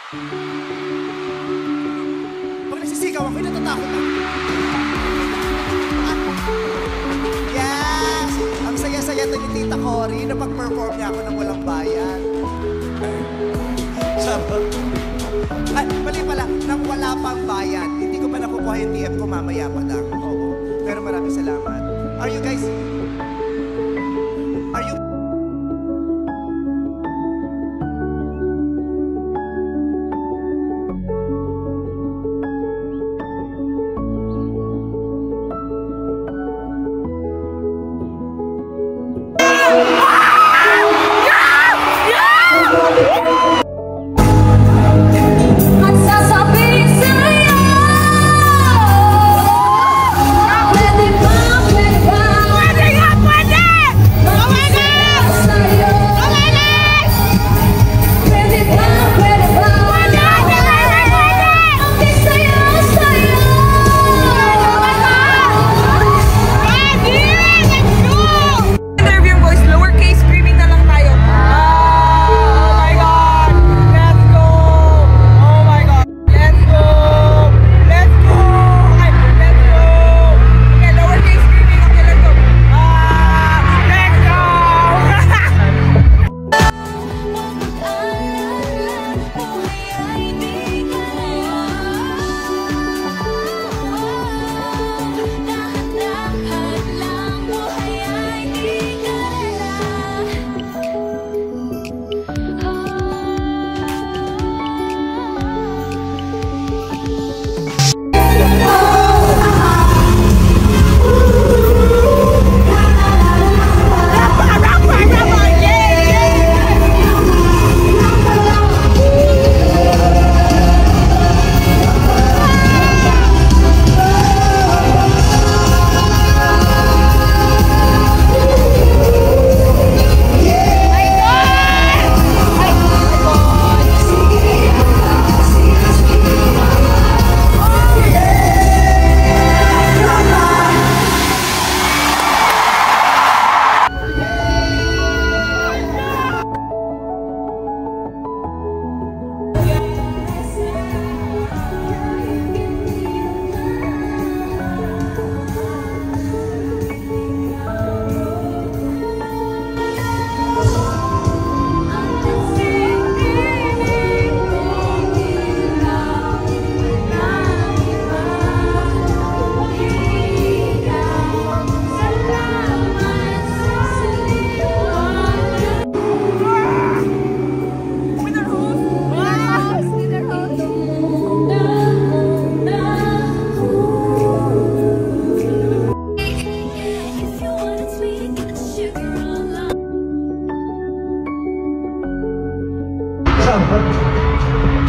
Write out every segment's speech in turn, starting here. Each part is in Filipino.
Pag nagsisigaw ako, natatakot ako. Yes! Ang saya-saya to ni Tita Cory na pag-perform niya ako ng walang bayan. Charot. Ay, mali pala, nang wala pang bayan. Hindi ko pa nakukuha yung TF ko, mamaya pa lang. Oo. Pero maraming salamat. Are you guys... Are you...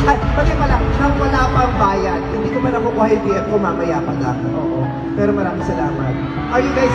Ay, mali pala, nang wala pang bayan. Hindi ko pa nakukuha yung TF ko, mamaya pa lang. Oo. Pero maraming salamat. Are you guys...